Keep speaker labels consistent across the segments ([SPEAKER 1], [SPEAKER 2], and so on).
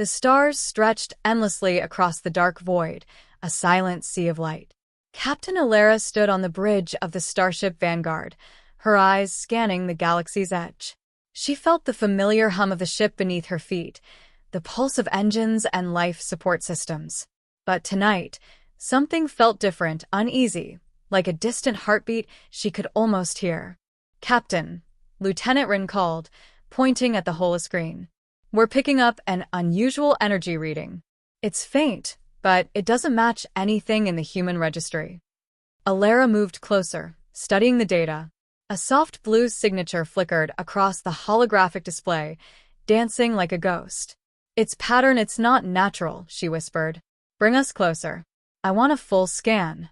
[SPEAKER 1] The stars stretched endlessly across the dark void, a silent sea of light. Captain Elara stood on the bridge of the starship Vanguard, her eyes scanning the galaxy's edge. She felt the familiar hum of the ship beneath her feet, the pulse of engines and life support systems. But tonight, something felt different, uneasy, like a distant heartbeat she could almost hear. "Captain," Lieutenant Rin called, pointing at the holoscreen. "We're picking up an unusual energy reading. It's faint, but it doesn't match anything in the human registry." Elara moved closer, studying the data. A soft blue signature flickered across the holographic display, dancing like a ghost. "It's pattern, it's not natural," she whispered. "Bring us closer. I want a full scan."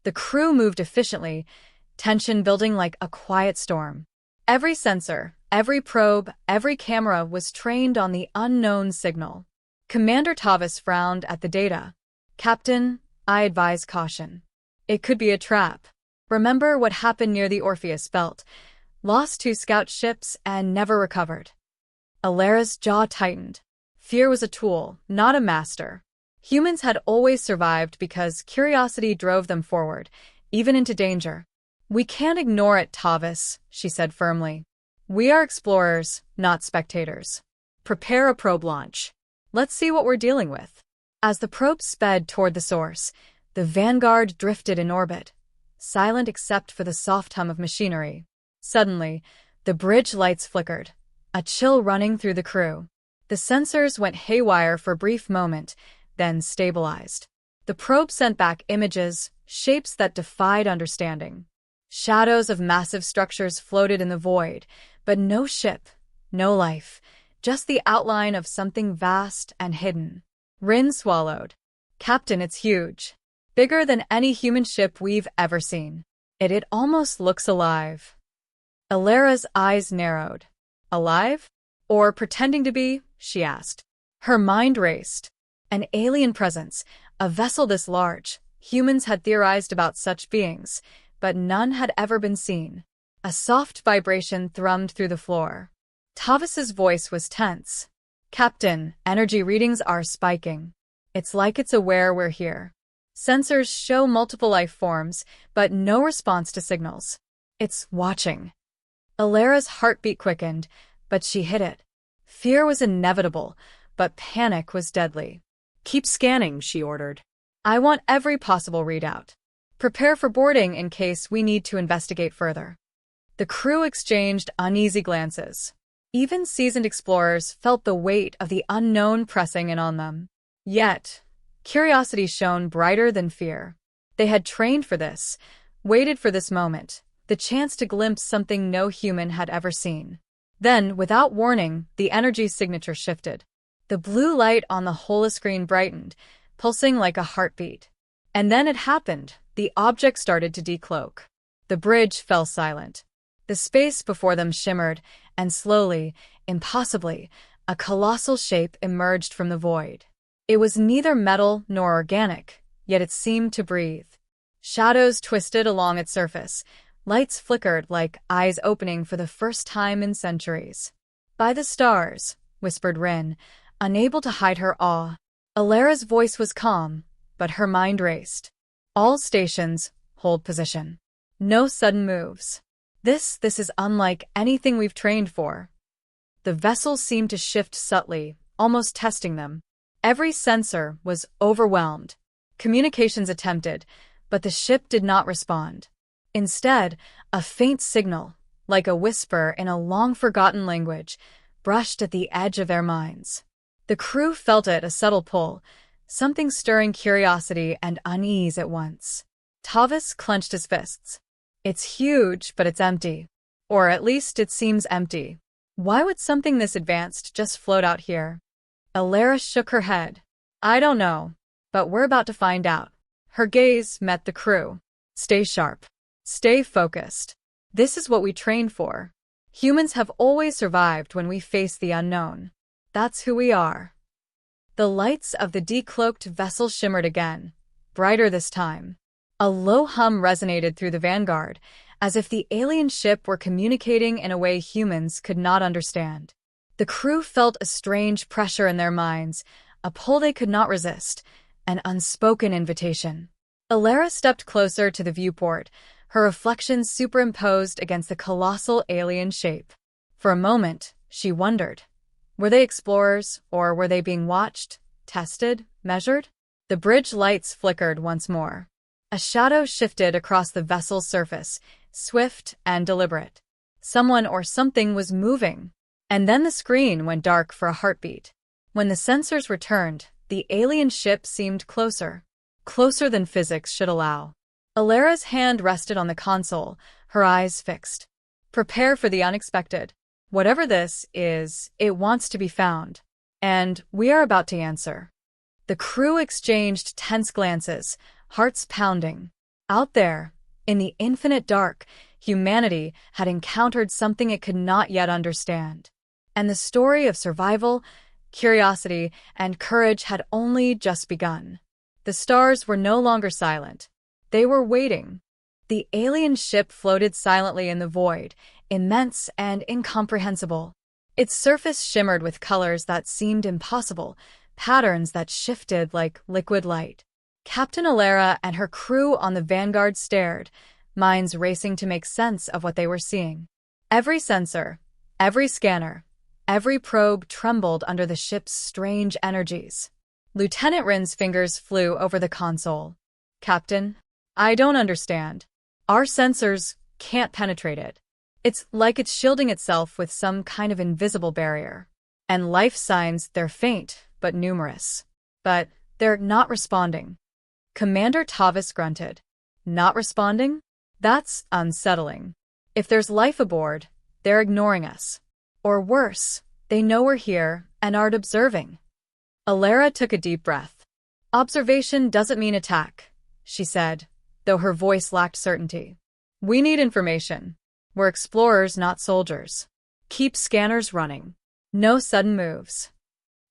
[SPEAKER 1] The crew moved efficiently, tension building like a quiet storm. Every sensor, every probe, every camera was trained on the unknown signal. Commander Tavis frowned at the data. "Captain, I advise caution. It could be a trap. Remember what happened near the Orpheus Belt. Lost 2 scout ships and never recovered." Elara's jaw tightened. Fear was a tool, not a master. Humans had always survived because curiosity drove them forward, even into danger. "We can't ignore it, Tavis," she said firmly. "We are explorers, not spectators. Prepare a probe launch. Let's see what we're dealing with." As the probe sped toward the source, the Vanguard drifted in orbit, silent except for the soft hum of machinery. Suddenly, the bridge lights flickered, a chill running through the crew. The sensors went haywire for a brief moment, then stabilized. The probe sent back images, shapes that defied understanding. Shadows of massive structures floated in the void, but no ship, no life, just the outline of something vast and hidden. Rin swallowed. "Captain, it's huge. Bigger than any human ship we've ever seen. It almost looks alive." Elara's eyes narrowed. "Alive? Or pretending to be?" she asked. Her mind raced. An alien presence, a vessel this large. Humans had theorized about such beings, but none had ever been seen. A soft vibration thrummed through the floor. Tavis's voice was tense. "Captain, energy readings are spiking. It's like it's aware we're here. Sensors show multiple life forms, but no response to signals. It's watching." Elara's heartbeat quickened, but she hid it. Fear was inevitable, but panic was deadly. "Keep scanning," she ordered. "I want every possible readout. Prepare for boarding in case we need to investigate further." The crew exchanged uneasy glances. Even seasoned explorers felt the weight of the unknown pressing in on them. Yet, curiosity shone brighter than fear. They had trained for this, waited for this moment, the chance to glimpse something no human had ever seen. Then, without warning, the energy signature shifted. The blue light on the holoscreen brightened, pulsing like a heartbeat. And then it happened. The object started to decloak. The bridge fell silent. The space before them shimmered, and slowly, impossibly, a colossal shape emerged from the void. It was neither metal nor organic, yet it seemed to breathe. Shadows twisted along its surface. Lights flickered like eyes opening for the first time in centuries. "By the stars," whispered Rin, unable to hide her awe. Elara's voice was calm, but her mind raced. "All stations, hold position. No sudden moves. This is unlike anything we've trained for." The vessel seemed to shift subtly, almost testing them. Every sensor was overwhelmed. Communications attempted, but the ship did not respond. Instead, a faint signal, like a whisper in a long-forgotten language, brushed at the edge of their minds. The crew felt it, a subtle pull, something stirring curiosity and unease at once. Tavis clenched his fists. "It's huge, but it's empty. Or at least it seems empty. Why would something this advanced just float out here?" Elara shook her head. "I don't know, but we're about to find out." Her gaze met the crew. "Stay sharp. Stay focused. This is what we trained for. Humans have always survived when we face the unknown. That's who we are." The lights of the decloaked vessel shimmered again, brighter this time. A low hum resonated through the Vanguard, as if the alien ship were communicating in a way humans could not understand. The crew felt a strange pressure in their minds, a pull they could not resist, an unspoken invitation. Elara stepped closer to the viewport, her reflection superimposed against the colossal alien shape. For a moment, she wondered. Were they explorers, or were they being watched, tested, measured? The bridge lights flickered once more. A shadow shifted across the vessel's surface, swift and deliberate. Someone or something was moving. And then the screen went dark for a heartbeat. When the sensors returned, the alien ship seemed closer. Closer than physics should allow. Elara's hand rested on the console, her eyes fixed. Prepare for the unexpected. Whatever this is, it wants to be found. And we are about to answer. The crew exchanged tense glances, hearts pounding. Out there, in the infinite dark, humanity had encountered something it could not yet understand. And the story of survival, curiosity, and courage had only just begun. The stars were no longer silent. They were waiting. The alien ship floated silently in the void, immense and incomprehensible. Its surface shimmered with colors that seemed impossible, patterns that shifted like liquid light. Captain Elara and her crew on the Vanguard stared, minds racing to make sense of what they were seeing. Every sensor, every scanner, every probe trembled under the ship's strange energies. Lieutenant Rin's fingers flew over the console. Captain, I don't understand. Our sensors can't penetrate it. It's like it's shielding itself with some kind of invisible barrier. And life signs, they're faint, but numerous. But they're not responding. Commander Tavis grunted. Not responding? That's unsettling. If there's life aboard, they're ignoring us. Or worse, they know we're here and aren't observing. Elara took a deep breath. Observation doesn't mean attack, she said, though her voice lacked certainty. We need information. We're explorers, not soldiers. Keep scanners running. No sudden moves.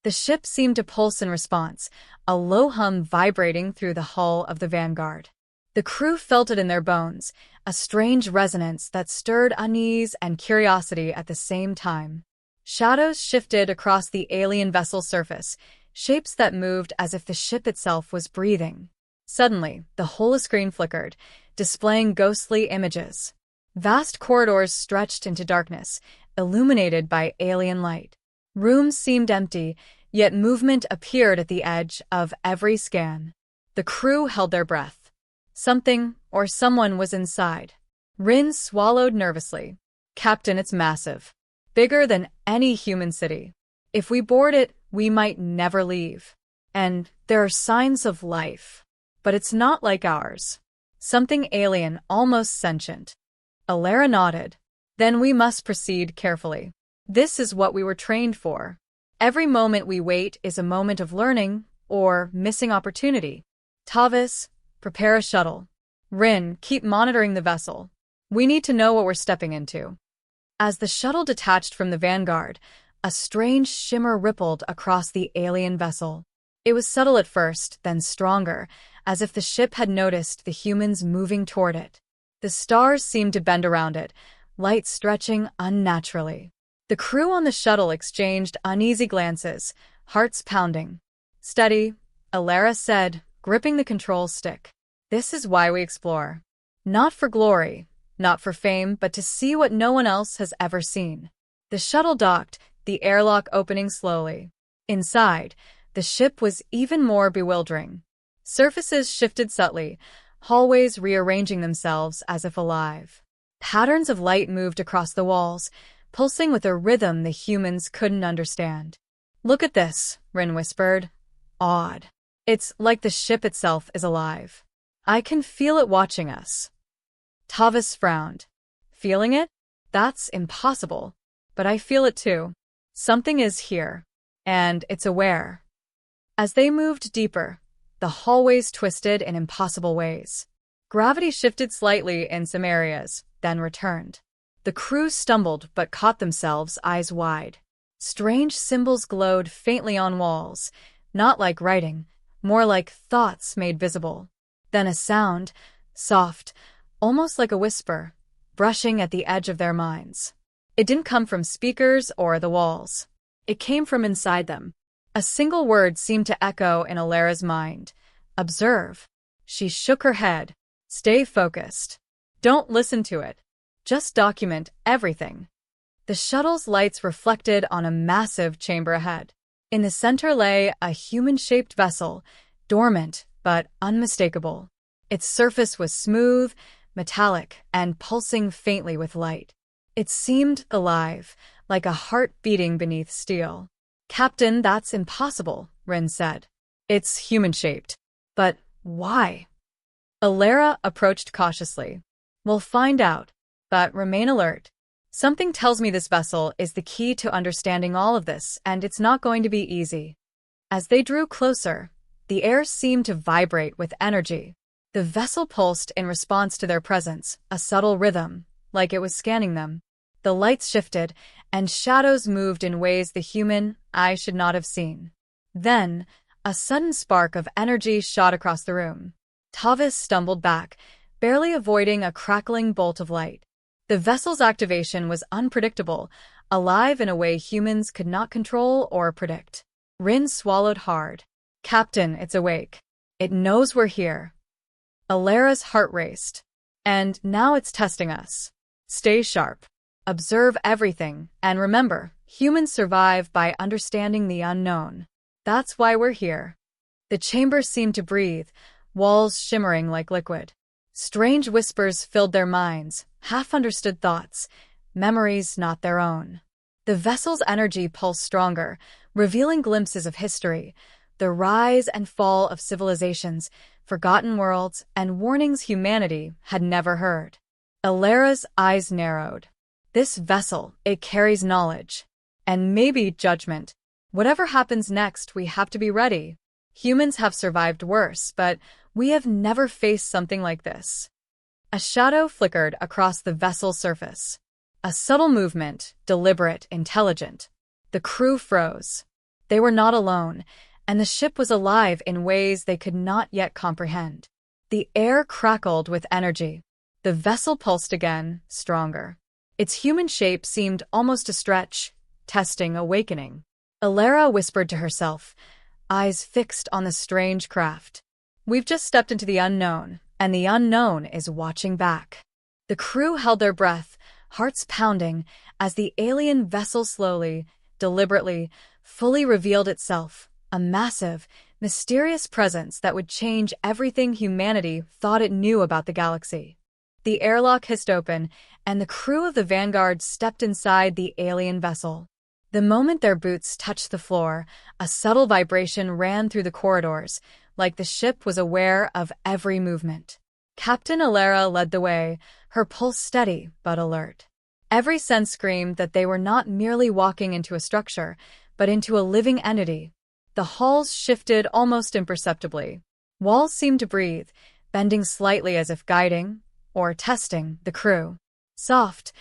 [SPEAKER 1] The ship seemed to pulse in response, a low hum vibrating through the hull of the Vanguard. The crew felt it in their bones, a strange resonance that stirred unease and curiosity at the same time. Shadows shifted across the alien vessel's surface, shapes that moved as if the ship itself was breathing. Suddenly, the holoscreen flickered, displaying ghostly images. Vast corridors stretched into darkness, illuminated by alien light. Rooms seemed empty, yet movement appeared at the edge of every scan. The crew held their breath. Something or someone was inside. Rin swallowed nervously. Captain, it's massive. Bigger than any human city. If we board it, we might never leave. And there are signs of life. But it's not like ours. Something alien, almost sentient. Elara nodded. Then we must proceed carefully. This is what we were trained for. Every moment we wait is a moment of learning or missing opportunity. Tavis, prepare a shuttle. Rin, keep monitoring the vessel. We need to know what we're stepping into. As the shuttle detached from the Vanguard, a strange shimmer rippled across the alien vessel. It was subtle at first, then stronger, as if the ship had noticed the humans moving toward it. The stars seemed to bend around it, light stretching unnaturally. The crew on the shuttle exchanged uneasy glances, hearts pounding. Steady, Elara said, gripping the control stick. This is why we explore. Not for glory, not for fame, but to see what no one else has ever seen. The shuttle docked, the airlock opening slowly. Inside, the ship was even more bewildering. Surfaces shifted subtly, hallways rearranging themselves as if alive. Patterns of light moved across the walls, pulsing with a rhythm the humans couldn't understand. Look at this, Rin whispered. Awed. It's like the ship itself is alive. I can feel it watching us. Tavis frowned. Feeling it? That's impossible. But I feel it too. Something is here. And it's aware. As they moved deeper, the hallways twisted in impossible ways. Gravity shifted slightly in some areas, then returned. The crew stumbled but caught themselves eyes wide. Strange symbols glowed faintly on walls, not like writing, more like thoughts made visible. Then a sound, soft, almost like a whisper, brushing at the edge of their minds. It didn't come from speakers or the walls. It came from inside them. A single word seemed to echo in Elara's mind. Observe. She shook her head. Stay focused. Don't listen to it. Just document everything. The shuttle's lights reflected on a massive chamber ahead. In the center lay a human-shaped vessel, dormant but unmistakable. Its surface was smooth, metallic, and pulsing faintly with light. It seemed alive, like a heart beating beneath steel. "Captain, that's impossible," Rin said. "It's human-shaped. But why?" Elara approached cautiously. "We'll find out, but remain alert. Something tells me this vessel is the key to understanding all of this, and it's not going to be easy." As they drew closer, the air seemed to vibrate with energy. The vessel pulsed in response to their presence, a subtle rhythm, like it was scanning them. The lights shifted, and shadows moved in ways the human eye should not have seen. Then, a sudden spark of energy shot across the room. Tavis stumbled back, barely avoiding a crackling bolt of light. The vessel's activation was unpredictable, alive in a way humans could not control or predict. Rin swallowed hard. "Captain, it's awake. It knows we're here." Elara's heart raced. "And now it's testing us. Stay sharp. Observe everything, and remember, humans survive by understanding the unknown. That's why we're here." The chamber seemed to breathe, walls shimmering like liquid. Strange whispers filled their minds, half-understood thoughts, memories not their own. The vessel's energy pulsed stronger, revealing glimpses of history, the rise and fall of civilizations, forgotten worlds, and warnings humanity had never heard. Elara's eyes narrowed. This vessel, it carries knowledge. And maybe judgment. Whatever happens next, we have to be ready. Humans have survived worse, but we have never faced something like this. A shadow flickered across the vessel's surface. A subtle movement, deliberate, intelligent. The crew froze. They were not alone, and the ship was alive in ways they could not yet comprehend. The air crackled with energy. The vessel pulsed again, stronger. Its human shape seemed almost a stretch, testing awakening. Elara whispered to herself, eyes fixed on the strange craft. "We've just stepped into the unknown, and the unknown is watching back." The crew held their breath, hearts pounding, as the alien vessel slowly, deliberately, fully revealed itself, a massive, mysterious presence that would change everything humanity thought it knew about the galaxy. The airlock hissed open, and the crew of the Vanguard stepped inside the alien vessel. The moment their boots touched the floor, a subtle vibration ran through the corridors, like the ship was aware of every movement. Captain Elara led the way, her pulse steady but alert. Every sense screamed that they were not merely walking into a structure, but into a living entity. The halls shifted almost imperceptibly. Walls seemed to breathe, bending slightly as if guiding, or testing, the crew. Soft,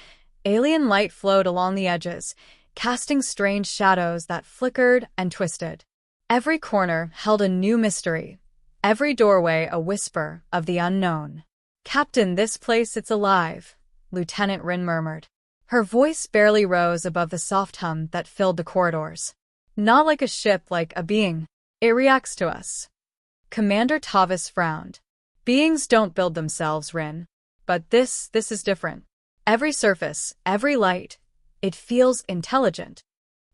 [SPEAKER 1] alien light flowed along the edges, casting strange shadows that flickered and twisted. Every corner held a new mystery, every doorway a whisper of the unknown. "Captain, this place, it's alive," Lieutenant Rin murmured. Her voice barely rose above the soft hum that filled the corridors. "Not like a ship, like a being. It reacts to us." Commander Tavis frowned. "Beings don't build themselves, Rin. But this is different. Every surface, every light, it feels intelligent."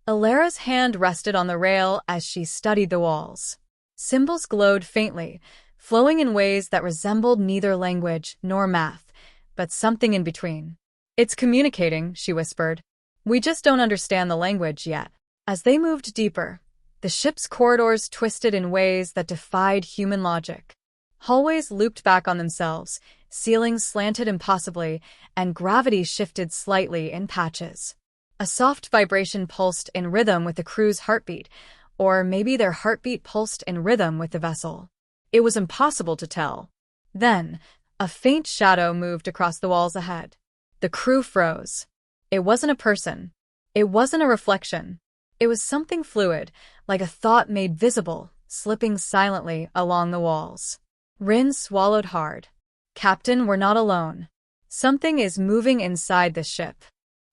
[SPEAKER 1] Elara's hand rested on the rail as she studied the walls. Symbols glowed faintly, flowing in ways that resembled neither language nor math, but something in between. "It's communicating," she whispered. "We just don't understand the language yet." As they moved deeper, the ship's corridors twisted in ways that defied human logic. Hallways looped back on themselves, ceilings slanted impossibly, and gravity shifted slightly in patches. A soft vibration pulsed in rhythm with the crew's heartbeat, or maybe their heartbeat pulsed in rhythm with the vessel. It was impossible to tell. Then, a faint shadow moved across the walls ahead. The crew froze. It wasn't a person. It wasn't a reflection. It was something fluid, like a thought made visible, slipping silently along the walls. Rin swallowed hard. "Captain, we're not alone. Something is moving inside the ship."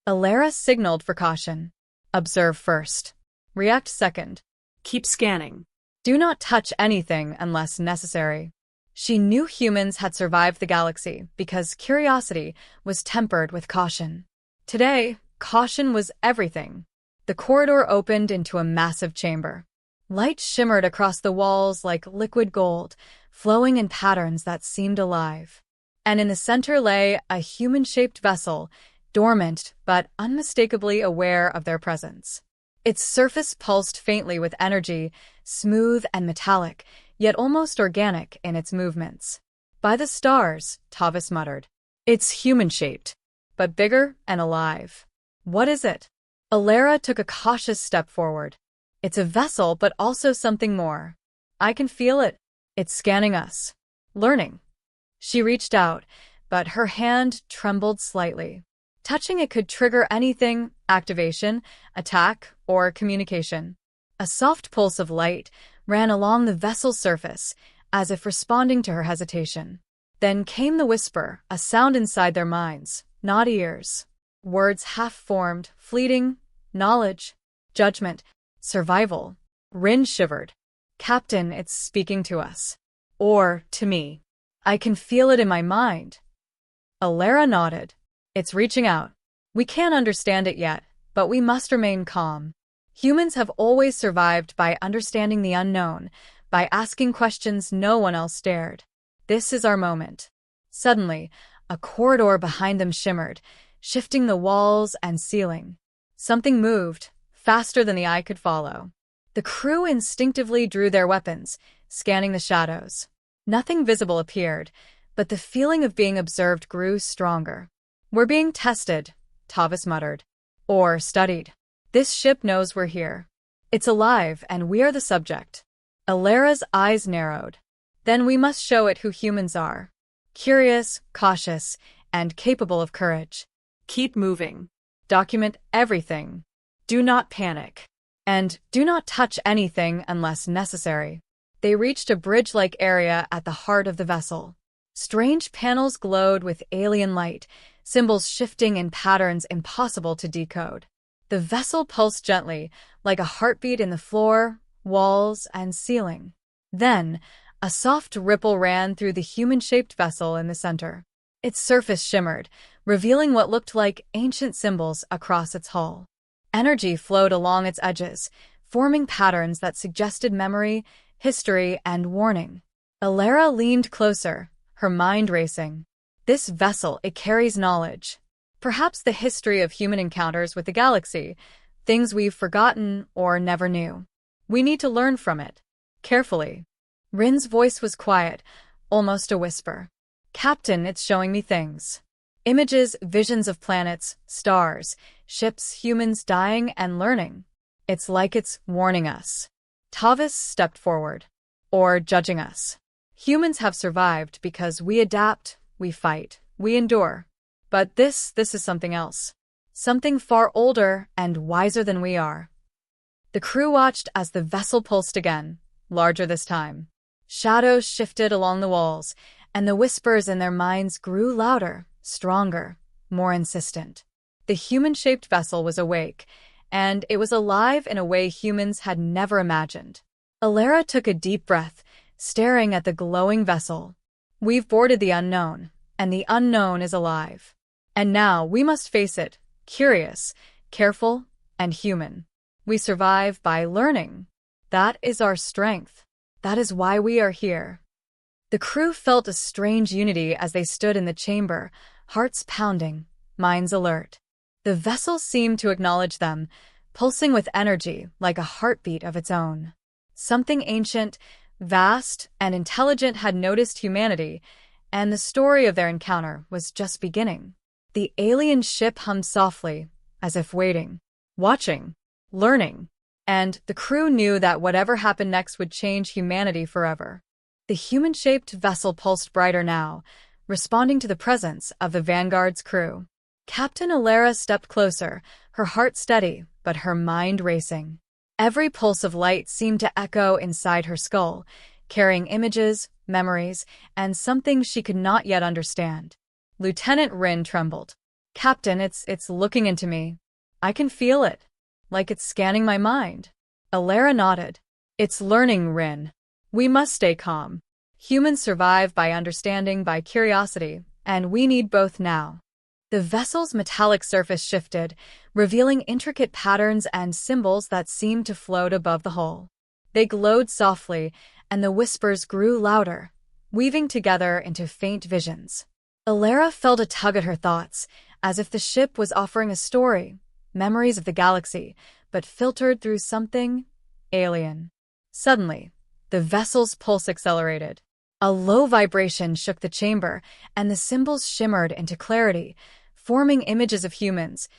[SPEAKER 1] Elara signaled for caution. "Observe first." React second.
[SPEAKER 2] Keep scanning.
[SPEAKER 1] Do not touch anything unless necessary. She knew humans had survived the galaxy because curiosity was tempered with caution. Today, caution was everything. The corridor opened into a massive chamber. Light shimmered across the walls like liquid gold, flowing in patterns that seemed alive. And in the center lay a human-shaped vessel, dormant but unmistakably aware of their presence. Its surface pulsed faintly with energy, smooth and metallic, yet almost organic in its movements. By the stars, Tavis muttered. It's human-shaped, but bigger and alive. What is it? Elara took a cautious step forward. It's a vessel, but also something more. I can feel it. It's scanning us. Learning. She reached out, but her hand trembled slightly. Touching it could trigger anything: activation, attack, or communication. A soft pulse of light ran along the vessel's surface, as if responding to her hesitation. Then came the whisper, a sound inside their minds, not ears. Words half-formed, fleeting: knowledge, judgment, survival. Rin shivered. Captain, it's speaking to us. Or to me. I can feel it in my mind. Elara nodded. It's reaching out. We can't understand it yet, but we must remain calm. Humans have always survived by understanding the unknown, by asking questions no one else dared. This is our moment. Suddenly, a corridor behind them shimmered, shifting the walls and ceiling. Something moved, faster than the eye could follow. The crew instinctively drew their weapons, scanning the shadows. Nothing visible appeared, but the feeling of being observed grew stronger. We're being tested, Tavis muttered. Or studied. This ship knows we're here. It's alive, and we are the subject. Elara's eyes narrowed. Then we must show it who humans are. Curious, cautious, and capable of courage.
[SPEAKER 2] Keep moving.
[SPEAKER 1] Document everything. Do not panic. And do not touch anything unless necessary. They reached a bridge-like area at the heart of the vessel. Strange panels glowed with alien light, symbols shifting in patterns impossible to decode. The vessel pulsed gently, like a heartbeat in the floor, walls, and ceiling. Then, a soft ripple ran through the human-shaped vessel in the center. Its surface shimmered, revealing what looked like ancient symbols across its hull. Energy flowed along its edges, forming patterns that suggested memory, history, and warning. Elara leaned closer, her mind racing. This vessel, it carries knowledge. Perhaps the history of human encounters with the galaxy, things we've forgotten or never knew. We need to learn from it. Carefully. Rin's voice was quiet, almost a whisper. Captain, it's showing me things. Images, visions of planets, stars, ships, humans dying and learning. It's like it's warning us. Tavis stepped forward. Or judging us. Humans have survived because we adapt, we fight, we endure. But this is something else. Something far older and wiser than we are. The crew watched as the vessel pulsed again, larger this time. Shadows shifted along the walls, and the whispers in their minds grew louder, stronger, more insistent. The human-shaped vessel was awake, and it was alive in a way humans had never imagined. Elara took a deep breath, staring at the glowing vessel. We've boarded the unknown, and the unknown is alive. And now we must face it, curious, careful, and human. We survive by learning. That is our strength. That is why we are here. The crew felt a strange unity as they stood in the chamber, hearts pounding, minds alert. The vessel seemed to acknowledge them, pulsing with energy like a heartbeat of its own. Something ancient, vast, and intelligent had noticed humanity, and the story of their encounter was just beginning. The alien ship hummed softly, as if waiting, watching, learning, and the crew knew that whatever happened next would change humanity forever. The human-shaped vessel pulsed brighter now, responding to the presence of the Vanguard's crew. Captain Elara stepped closer, her heart steady, but her mind racing. Every pulse of light seemed to echo inside her skull, carrying images, memories, and something she could not yet understand. Lieutenant Rin trembled. Captain, it's looking into me. I can feel it, like it's scanning my mind. Elara nodded. It's learning, Rin. We must stay calm. Humans survive by understanding, by curiosity, and we need both now. The vessel's metallic surface shifted, revealing intricate patterns and symbols that seemed to float above the hull. They glowed softly, and the whispers grew louder, weaving together into faint visions. Elara felt a tug at her thoughts, as if the ship was offering a story, memories of the galaxy, but filtered through something alien. Suddenly, the vessel's pulse accelerated. A low vibration shook the chamber, and the symbols shimmered into clarity, forming images of humans,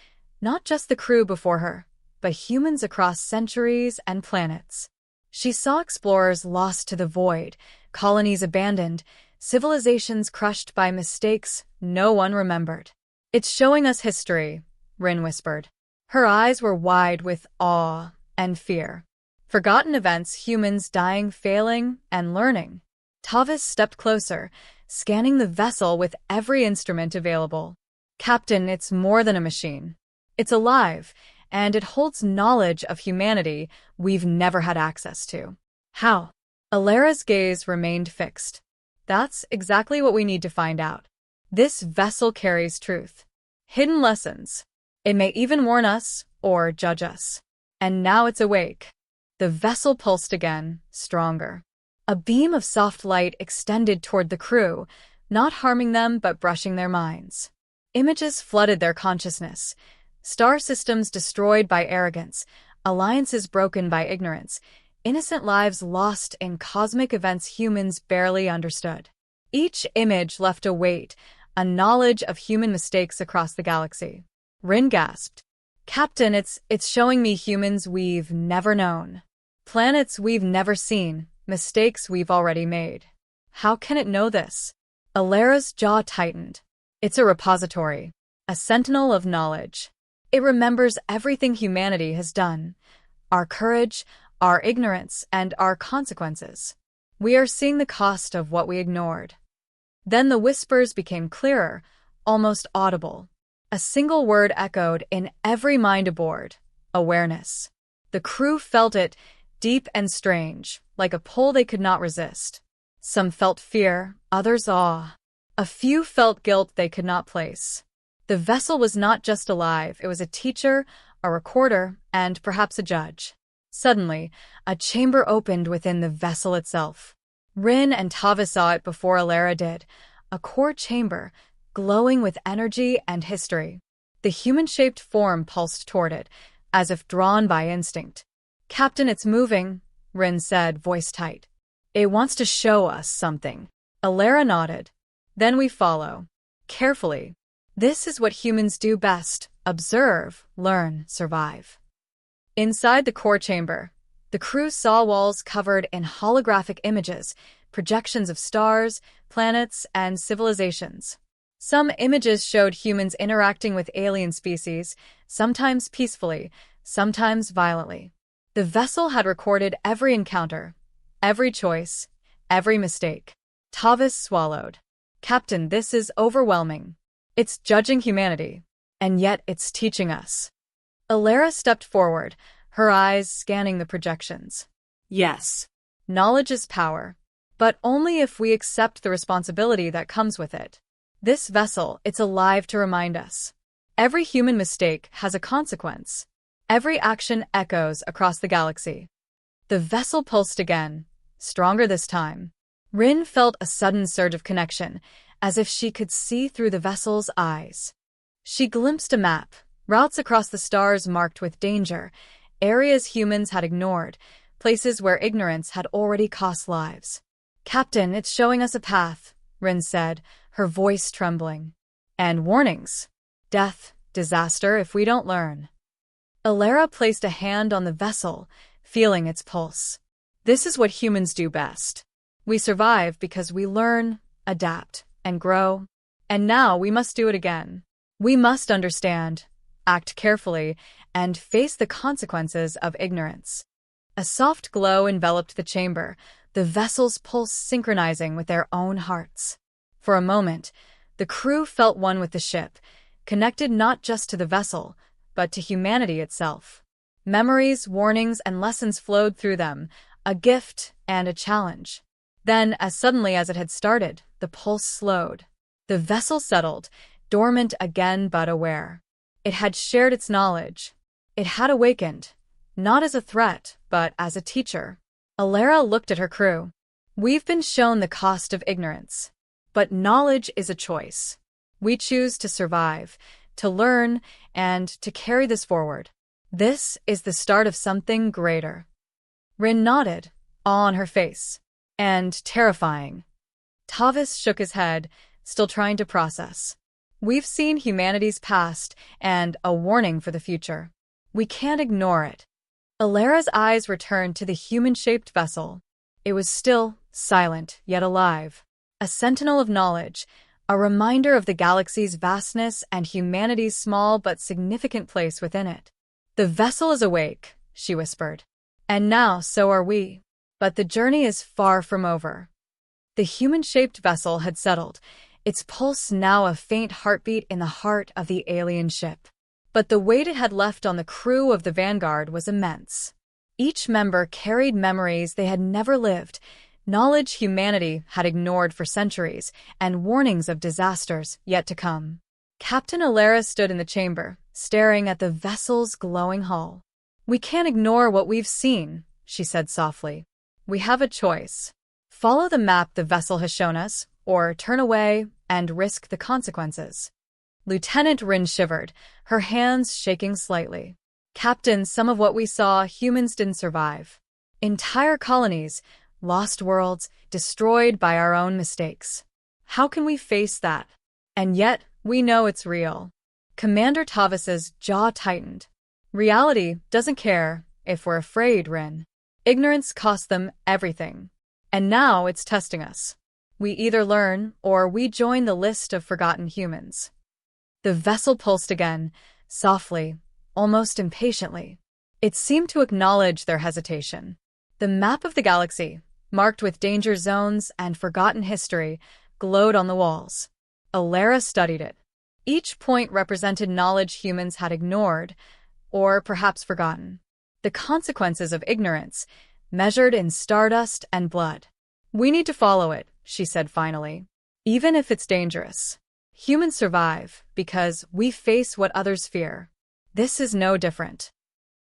[SPEAKER 1] not just the crew before her, but humans across centuries and planets. She saw explorers lost to the void, colonies abandoned, civilizations crushed by mistakes no one remembered. It's showing us history, Rin whispered. Her eyes were wide with awe and fear. Forgotten events, humans dying, failing, and learning. Tavis stepped closer, scanning the vessel with every instrument available. Captain, it's more than a machine. It's alive, and it holds knowledge of humanity we've never had access to. How? Elara's gaze remained fixed. That's exactly what we need to find out. This vessel carries truth. Hidden lessons. It may even warn us or judge us. And now it's awake. The vessel pulsed again, stronger. A beam of soft light extended toward the crew, not harming them but brushing their minds. Images flooded their consciousness. Star systems destroyed by arrogance, alliances broken by ignorance, innocent lives lost in cosmic events humans barely understood. Each image left a weight, a knowledge of human mistakes across the galaxy. Rin gasped. Captain, it's showing me humans we've never known. Planets we've never seen, mistakes we've already made. How can it know this? Elara's jaw tightened. It's a repository, a sentinel of knowledge. It remembers everything humanity has done, our courage, our ignorance, and our consequences. We are seeing the cost of what we ignored. Then the whispers became clearer, almost audible. A single word echoed in every mind aboard: awareness. The crew felt it, deep and strange, like a pull they could not resist. Some felt fear, others awe. A few felt guilt they could not place. The vessel was not just alive, it was a teacher, a recorder, and perhaps a judge. Suddenly, a chamber opened within the vessel itself. Rin and Tavis saw it before Elara did, a core chamber, glowing with energy and history. The human-shaped form pulsed toward it, as if drawn by instinct. Captain, it's moving, Rin said, voice tight. It wants to show us something. Elara nodded. Then we follow. Carefully. This is what humans do best: observe, learn, survive. Inside the core chamber, the crew saw walls covered in holographic images, projections of stars, planets, and civilizations. Some images showed humans interacting with alien species, sometimes peacefully, sometimes violently. The vessel had recorded every encounter, every choice, every mistake. Tavis swallowed. Captain, this is overwhelming. It's judging humanity, and yet it's teaching us. Elara stepped forward, her eyes scanning the projections.
[SPEAKER 2] Yes.
[SPEAKER 1] Knowledge is power, but only if we accept the responsibility that comes with it. This vessel, it's alive to remind us. Every human mistake has a consequence. Every action echoes across the galaxy. The vessel pulsed again, stronger this time. Rin felt a sudden surge of connection, as if she could see through the vessel's eyes. She glimpsed a map, routes across the stars marked with danger, areas humans had ignored, places where ignorance had already cost lives. Captain, it's showing us a path, Rin said, her voice trembling. And warnings. Death, disaster if we don't learn. Elara placed a hand on the vessel, feeling its pulse. This is what humans do best. We survive because we learn, adapt, and grow. And now we must do it again. We must understand, act carefully, and face the consequences of ignorance. A soft glow enveloped the chamber, the vessel's pulse synchronizing with their own hearts. For a moment, the crew felt one with the ship, connected not just to the vessel, but to humanity itself. Memories, warnings, and lessons flowed through them, a gift and a challenge. Then, as suddenly as it had started, the pulse slowed. The vessel settled, dormant again but aware. It had shared its knowledge. It had awakened, not as a threat, but as a teacher. Elara looked at her crew. We've been shown the cost of ignorance. But knowledge is a choice. We choose to survive, to learn, and to carry this forward. This is the start of something greater. Rin nodded, awe on her face. And terrifying. Tavis shook his head, still trying to process. We've seen humanity's past and a warning for the future. We can't ignore it. Elara's eyes returned to the human-shaped vessel. It was still, silent, yet alive. A sentinel of knowledge, a reminder of the galaxy's vastness and humanity's small but significant place within it. The vessel is awake, she whispered. And now so are we. But the journey is far from over. The human-shaped vessel had settled, its pulse now a faint heartbeat in the heart of the alien ship. But the weight it had left on the crew of the Vanguard was immense. Each member carried memories they had never lived, knowledge humanity had ignored for centuries, and warnings of disasters yet to come. Captain Elara stood in the chamber, staring at the vessel's glowing hull. "We can't ignore what we've seen," she said softly. "We have a choice. Follow the map the vessel has shown us, or turn away and risk the consequences." Lieutenant Rin shivered, her hands shaking slightly. "Captain, some of what we saw, humans didn't survive. Entire colonies, lost worlds, destroyed by our own mistakes. How can we face that? And yet, we know it's real." Commander Tavis's jaw tightened. "Reality doesn't care if we're afraid, Rin. Ignorance cost them everything. And now it's testing us. We either learn or we join the list of forgotten humans." The vessel pulsed again, softly, almost impatiently. It seemed to acknowledge their hesitation. The map of the galaxy, marked with danger zones and forgotten history, glowed on the walls. Elara studied it. Each point represented knowledge humans had ignored, or perhaps forgotten. The consequences of ignorance, measured in stardust and blood. "We need to follow it," she said finally. "Even if it's dangerous. Humans survive because we face what others fear. This is no different."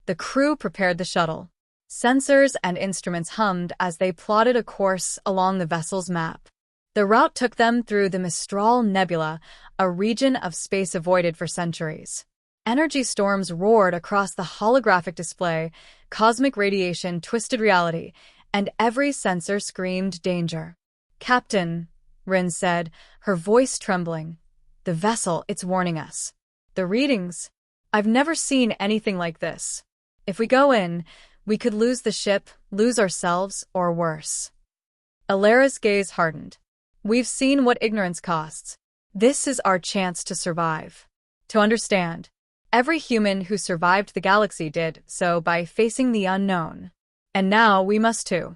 [SPEAKER 1] The crew prepared the shuttle. Sensors and instruments hummed as they plotted a course along the vessel's map. The route took them through the Mistral Nebula, a region of space avoided for centuries. Energy storms roared across the holographic display, cosmic radiation twisted reality, and every sensor screamed danger. "Captain," Rin said, her voice trembling, "the vessel, it's warning us. The readings, I've never seen anything like this. If we go in, we could lose the ship, lose ourselves, or worse." Elara's gaze hardened. "We've seen what ignorance costs. This is our chance to survive. To understand. Every human who survived the galaxy did so by facing the unknown. And now we must too."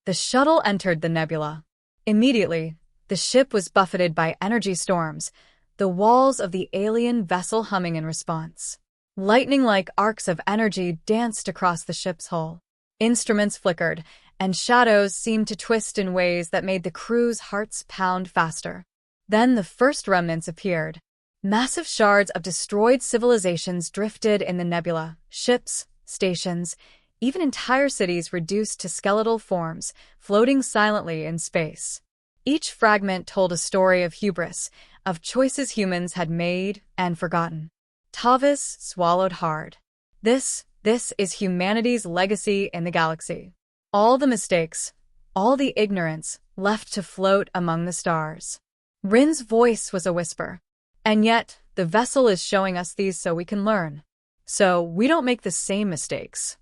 [SPEAKER 1] The shuttle entered the nebula. Immediately, the ship was buffeted by energy storms, the walls of the alien vessel humming in response. Lightning-like arcs of energy danced across the ship's hull. Instruments flickered, and shadows seemed to twist in ways that made the crew's hearts pound faster. Then the first remnants appeared. Massive shards of destroyed civilizations drifted in the nebula, ships, stations, even entire cities reduced to skeletal forms, floating silently in space. Each fragment told a story of hubris, of choices humans had made and forgotten. Tavis swallowed hard. This is humanity's legacy in the galaxy. All the mistakes, all the ignorance, left to float among the stars. Rin's voice was a whisper. "And yet, the vessel is showing us these so we can learn. So we don't make the same mistakes."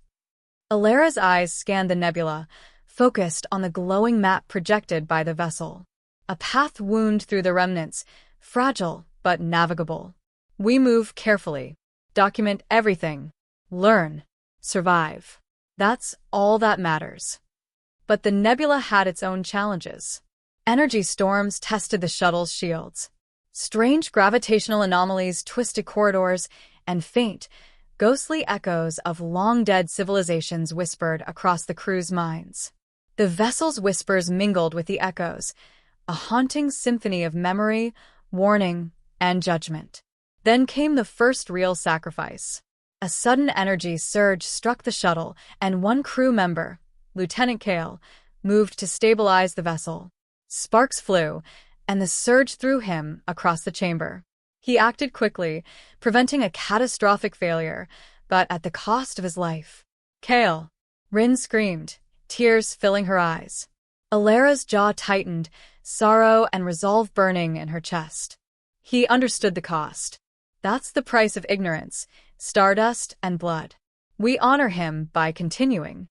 [SPEAKER 1] Elara's eyes scanned the nebula, focused on the glowing map projected by the vessel. A path wound through the remnants, fragile but navigable. "We move carefully, document everything, learn, survive. That's all that matters." But the nebula had its own challenges. Energy storms tested the shuttle's shields. Strange gravitational anomalies twisted corridors, and faint, Ghostly echoes of long-dead civilizations whispered across the crew's minds. The vessel's whispers mingled with the echoes, a haunting symphony of memory, warning, and judgment. Then came the first real sacrifice. A sudden energy surge struck the shuttle, and one crew member, Lieutenant Kale, moved to stabilize the vessel. Sparks flew, and the surge threw him across the chamber. He acted quickly, preventing a catastrophic failure, but at the cost of his life. Kale! Rin screamed, tears filling her eyes. Elara's jaw tightened, sorrow and resolve burning in her chest. He understood the cost. That's the price of ignorance, stardust and blood. We honor him by continuing.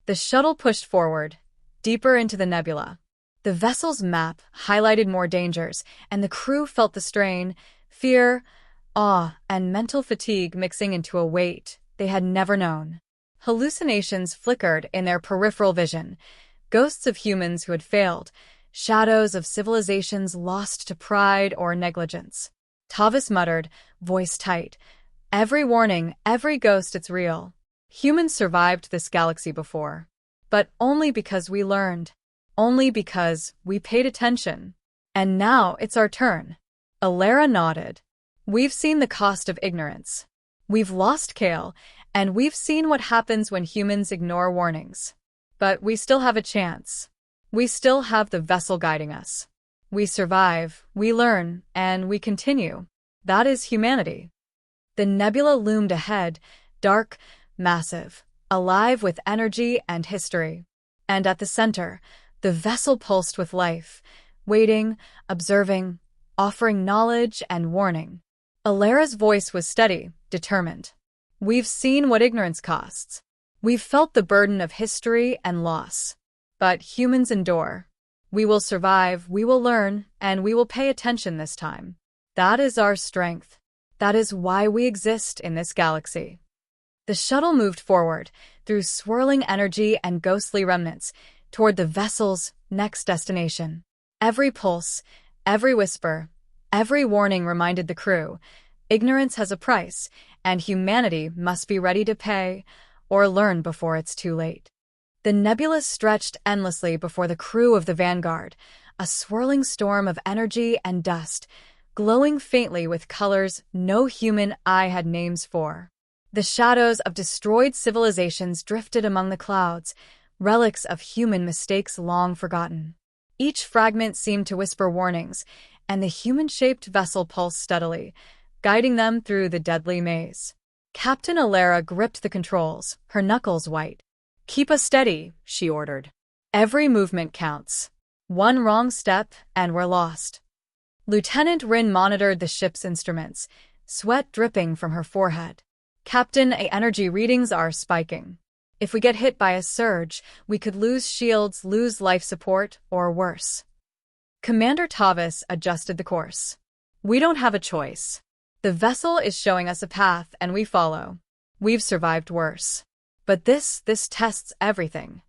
[SPEAKER 1] The shuttle pushed forward, deeper into the nebula. The vessel's map highlighted more dangers, and the crew felt the strain, fear, awe, and mental fatigue mixing into a weight they had never known. Hallucinations flickered in their peripheral vision, ghosts of humans who had failed, shadows of civilizations lost to pride or negligence. Tavis muttered, voice tight, "Every warning, every ghost, it's real. Humans survived this galaxy before. But only because we learned. Only because we paid attention. And now it's our turn." Elara nodded. "We've seen the cost of ignorance. We've lost Kale, and we've seen what happens when humans ignore warnings. But we still have a chance. We still have the vessel guiding us. We survive, we learn, and we continue. That is humanity." The nebula loomed ahead, dark, massive, alive with energy and history. And at the center, the vessel pulsed with life, waiting, observing, offering knowledge and warning. Elara's voice was steady, determined. "We've seen what ignorance costs. We've felt the burden of history and loss. But humans endure. We will survive, we will learn, and we will pay attention this time. That is our strength. That is why we exist in this galaxy." The shuttle moved forward, through swirling energy and ghostly remnants, toward the vessel's next destination. Every pulse, every whisper, every warning reminded the crew, ignorance has a price, and humanity must be ready to pay or learn before it's too late. The nebula stretched endlessly before the crew of the Vanguard, a swirling storm of energy and dust, glowing faintly with colors no human eye had names for. The shadows of destroyed civilizations drifted among the clouds, relics of human mistakes long forgotten. Each fragment seemed to whisper warnings, and the human-shaped vessel pulsed steadily, guiding them through the deadly maze. Captain Elara gripped the controls, her knuckles white. "Keep us steady," she ordered. "Every movement counts. One wrong step, and we're lost." Lieutenant Rin monitored the ship's instruments, sweat dripping from her forehead. "Captain, energy readings are spiking. If we get hit by a surge, we could lose shields, lose life support, or worse." Commander Tavis adjusted the course. "We don't have a choice. The vessel is showing us a path, and we follow. We've survived worse. But this tests everything."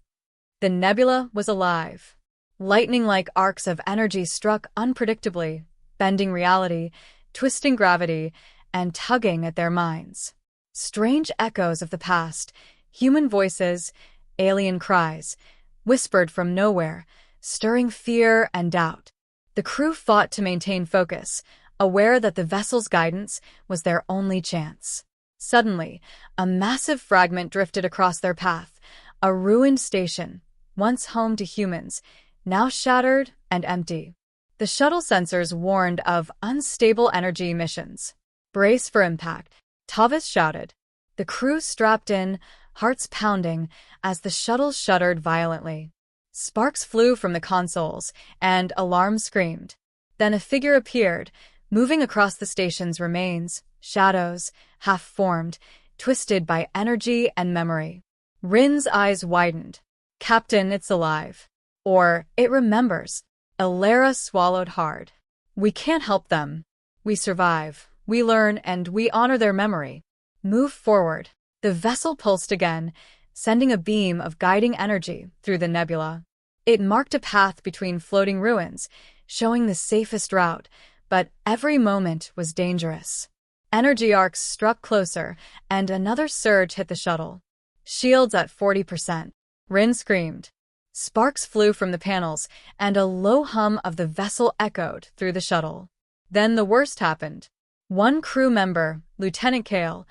[SPEAKER 1] The nebula was alive. Lightning-like arcs of energy struck unpredictably, bending reality, twisting gravity, and tugging at their minds. Strange echoes of the past, human voices, alien cries, whispered from nowhere, stirring fear and doubt. The crew fought to maintain focus, aware that the vessel's guidance was their only chance. Suddenly, a massive fragment drifted across their path, a ruined station, once home to humans, now shattered and empty. The shuttle sensors warned of unstable energy emissions. "Brace for impact," Tavis shouted. The crew strapped in, hearts pounding, as the shuttle shuddered violently. Sparks flew from the consoles, and alarms screamed. Then a figure appeared, moving across the station's remains, shadows, half-formed, twisted by energy and memory. Rin's eyes widened. "Captain, it's alive. Or, it remembers." Elara swallowed hard. "We can't help them. We survive, we learn, and we honor their memory. Move forward." The vessel pulsed again, sending a beam of guiding energy through the nebula. It marked a path between floating ruins, showing the safest route, but every moment was dangerous. Energy arcs struck closer, and another surge hit the shuttle. Shields at 40%. Rin screamed. Sparks flew from the panels, and a low hum of the vessel echoed through the shuttle. Then the worst happened. One crew member, Lieutenant Kale,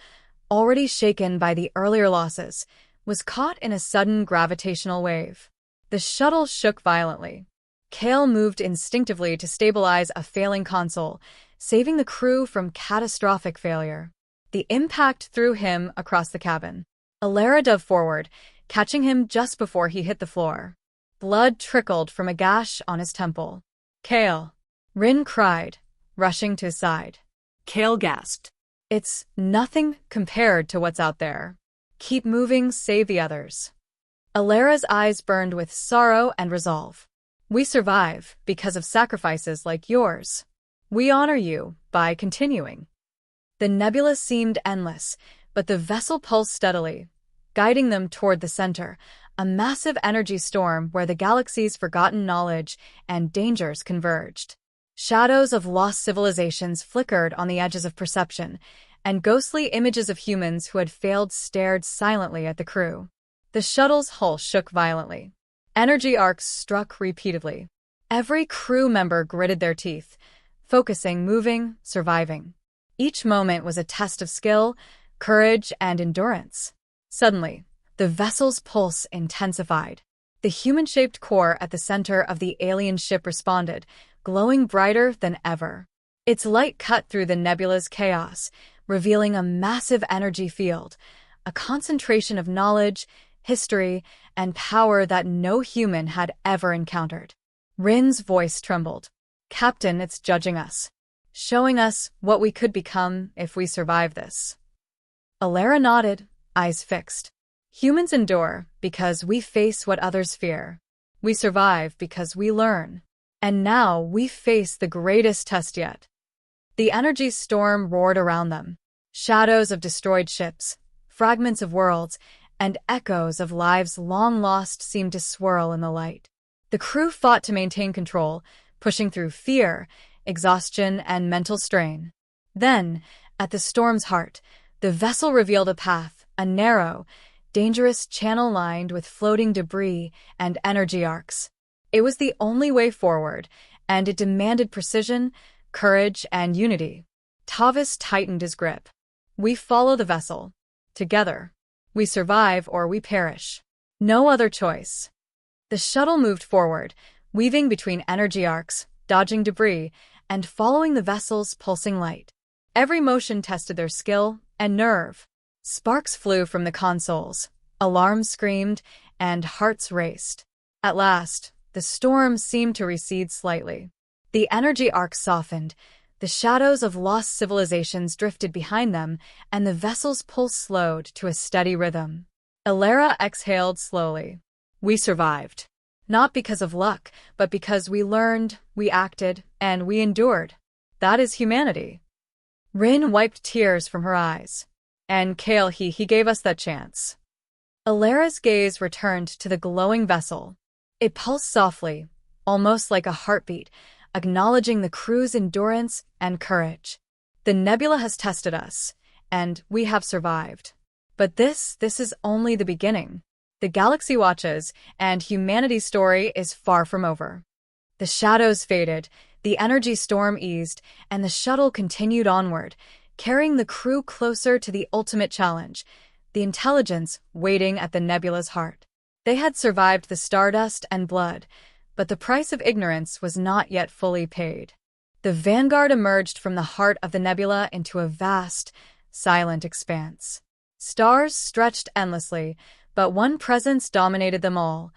[SPEAKER 1] already shaken by the earlier losses, was caught in a sudden gravitational wave. The shuttle shook violently. Kale moved instinctively to stabilize a failing console, saving the crew from catastrophic failure. The impact threw him across the cabin. Elara dove forward, catching him just before he hit the floor. Blood trickled from a gash on his temple. Kale! Rin cried, rushing to his side.
[SPEAKER 2] Kale gasped.
[SPEAKER 1] It's nothing compared to what's out there. Keep moving, save the others. Elara's eyes burned with sorrow and resolve. We survive because of sacrifices like yours. We honor you by continuing. The nebula seemed endless, but the vessel pulsed steadily, guiding them toward the center, a massive energy storm where the galaxy's forgotten knowledge and dangers converged. Shadows of lost civilizations flickered on the edges of perception, and ghostly images of humans who had failed stared silently at the crew. The shuttle's hull shook violently. Energy arcs struck repeatedly. Every crew member gritted their teeth, focusing, moving, surviving. Each moment was a test of skill, courage, and endurance. Suddenly, the vessel's pulse intensified. The human-shaped core at the center of the alien ship responded, glowing brighter than ever. Its light cut through the nebula's chaos, revealing a massive energy field, a concentration of knowledge, history, and power that no human had ever encountered. Rin's voice trembled. Captain, it's judging us, showing us what we could become if we survive this. Elara nodded, eyes fixed. Humans endure because we face what others fear. We survive because we learn. And now we face the greatest test yet. The energy storm roared around them. Shadows of destroyed ships, fragments of worlds, and echoes of lives long lost seemed to swirl in the light. The crew fought to maintain control, pushing through fear, exhaustion, and mental strain. Then, at the storm's heart, the vessel revealed a path, a narrow, dangerous channel lined with floating debris and energy arcs. It was the only way forward, and it demanded precision, courage, and unity. Tavis tightened his grip. We follow the vessel. Together. We survive or we perish. No other choice. The shuttle moved forward, weaving between energy arcs, dodging debris, and following the vessel's pulsing light. Every motion tested their skill and nerve. Sparks flew from the consoles, alarms screamed, and hearts raced. At last, the storm seemed to recede slightly. The energy arcs softened, the shadows of lost civilizations drifted behind them, and the vessel's pulse slowed to a steady rhythm. Elara exhaled slowly. We survived. Not because of luck, but because we learned, we acted, and we endured. That is humanity. Rin wiped tears from her eyes. And Kale, he gave us that chance. Elara's gaze returned to the glowing vessel. It pulsed softly, almost like a heartbeat, acknowledging the crew's endurance and courage. The nebula has tested us, and we have survived. But this is only the beginning. The galaxy watches, and humanity's story is far from over. The shadows faded, the energy storm eased, and the shuttle continued onward, carrying the crew closer to the ultimate challenge, the intelligence waiting at the nebula's heart. They had survived the stardust and blood, but the price of ignorance was not yet fully paid. The Vanguard emerged from the heart of the nebula into a vast, silent expanse. Stars stretched endlessly, but one presence dominated them all,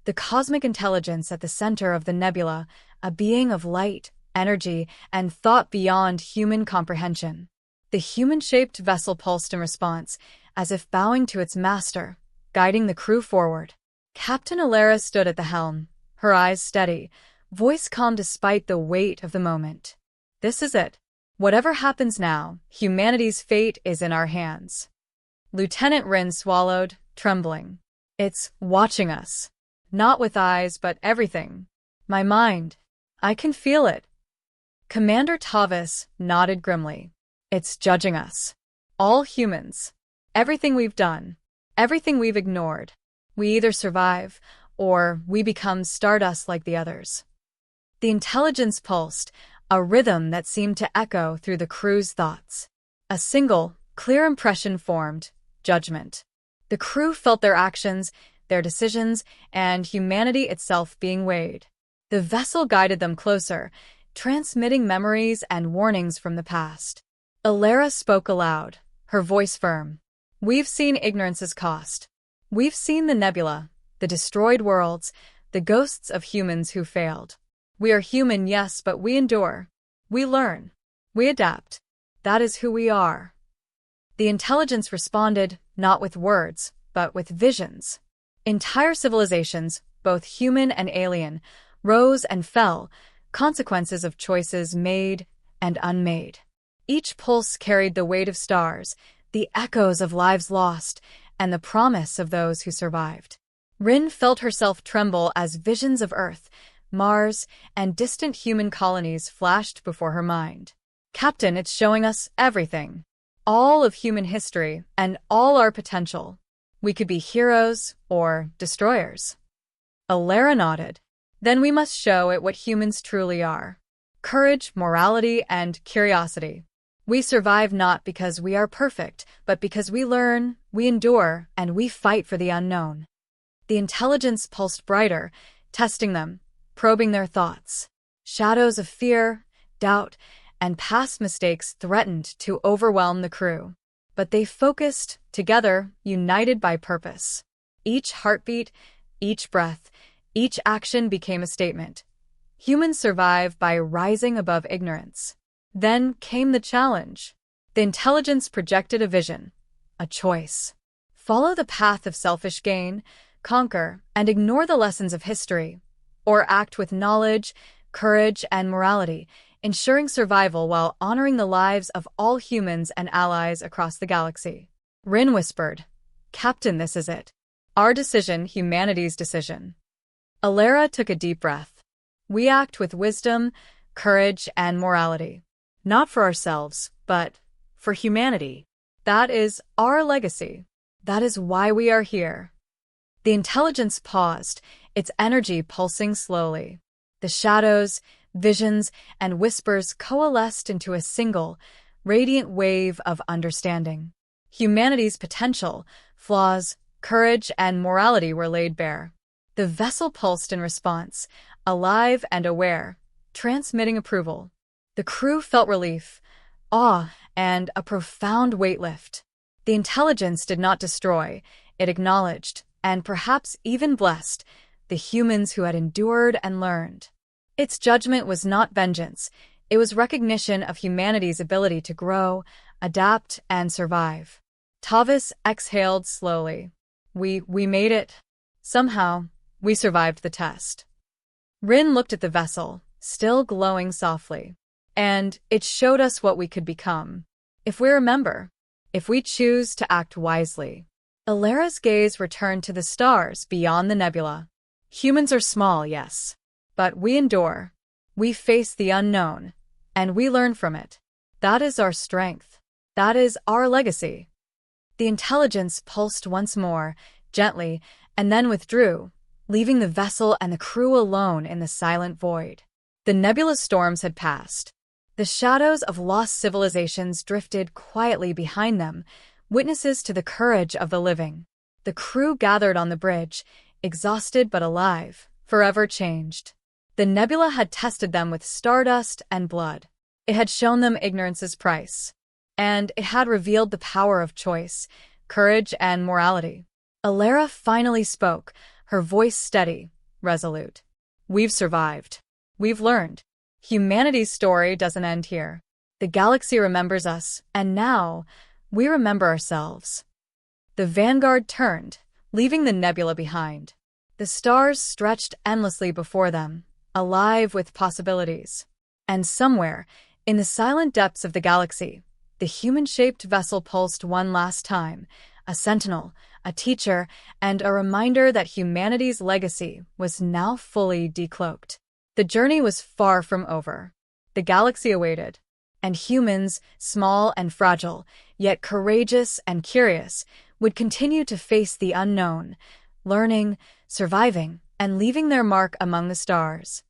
[SPEAKER 1] the cosmic intelligence at the center of the nebula, a being of light, energy, and thought beyond human comprehension. The human-shaped vessel pulsed in response, as if bowing to its master, guiding the crew forward. Captain Elara stood at the helm, her eyes steady, voice calm despite the weight of the moment. This is it. Whatever happens now, humanity's fate is in our hands. Lieutenant Rin swallowed, trembling. It's watching us. Not with eyes, but everything. My mind. I can feel it. Commander Tavis nodded grimly. It's judging us. All humans. Everything we've done. Everything we've ignored. We either survive, or we become stardust like the others. The intelligence pulsed, a rhythm that seemed to echo through the crew's thoughts. A single, clear impression formed: judgment. The crew felt their actions, their decisions, and humanity itself being weighed. The vessel guided them closer, transmitting memories and warnings from the past. Elara spoke aloud, her voice firm. We've seen ignorance's cost. We've seen the nebula, the destroyed worlds, the ghosts of humans who failed. We are human, yes, but we endure. We learn. We adapt. That is who we are. The intelligence responded, not with words, but with visions. Entire civilizations, both human and alien, rose and fell, consequences of choices made and unmade. Each pulse carried the weight of stars, the echoes of lives lost, and the promise of those who survived. Rin felt herself tremble as visions of Earth, Mars, and distant human colonies flashed before her mind. Captain, it's showing us everything. All of human history and all our potential. We could be heroes or destroyers. Elara nodded. Then we must show it what humans truly are. Courage, morality, and curiosity. We survive not because we are perfect, but because we learn, we endure, and we fight for the unknown. The intelligence pulsed brighter, testing them, probing their thoughts. Shadows of fear, doubt, and past mistakes threatened to overwhelm the crew. But they focused, together, united by purpose. Each heartbeat, each breath, each action became a statement. Humans survive by rising above ignorance. Then came the challenge. The intelligence projected a vision, a choice. Follow the path of selfish gain, conquer, and ignore the lessons of history, or act with knowledge, courage, and morality, ensuring survival while honoring the lives of all humans and allies across the galaxy. Rin whispered, "Captain, this is it. Our decision, humanity's decision." Elara took a deep breath. We act with wisdom, courage, and morality. Not for ourselves, but for humanity. That is our legacy. That is why we are here. The intelligence paused, its energy pulsing slowly. The shadows, visions, and whispers coalesced into a single, radiant wave of understanding. Humanity's potential, flaws, courage, and morality were laid bare. The vessel pulsed in response, alive and aware, transmitting approval. The crew felt relief, awe, and a profound weight lift. The intelligence did not destroy, it acknowledged, and perhaps even blessed, the humans who had endured and learned. Its judgment was not vengeance, it was recognition of humanity's ability to grow, adapt, and survive. Tavis exhaled slowly. We made it. Somehow, we survived the test. Rin looked at the vessel, still glowing softly. And it showed us what we could become. If we remember, if we choose to act wisely. Elara's gaze returned to the stars beyond the nebula. Humans are small, yes. But we endure. We face the unknown. And we learn from it. That is our strength. That is our legacy. The intelligence pulsed once more, gently, and then withdrew, leaving the vessel and the crew alone in the silent void. The nebula storms had passed. The shadows of lost civilizations drifted quietly behind them, witnesses to the courage of the living. The crew gathered on the bridge, exhausted but alive, forever changed. The nebula had tested them with stardust and blood. It had shown them ignorance's price. And it had revealed the power of choice, courage, and morality. Elara finally spoke, her voice steady, resolute. We've survived. We've learned. Humanity's story doesn't end here. The galaxy remembers us, and now, we remember ourselves. The Vanguard turned, leaving the nebula behind. The stars stretched endlessly before them, alive with possibilities. And somewhere, in the silent depths of the galaxy, the human-shaped vessel pulsed one last time, a sentinel, a teacher, and a reminder that humanity's legacy was now fully decloaked. The journey was far from over. The galaxy awaited. And humans, small and fragile, yet courageous and curious, would continue to face the unknown, learning, surviving, and leaving their mark among the stars.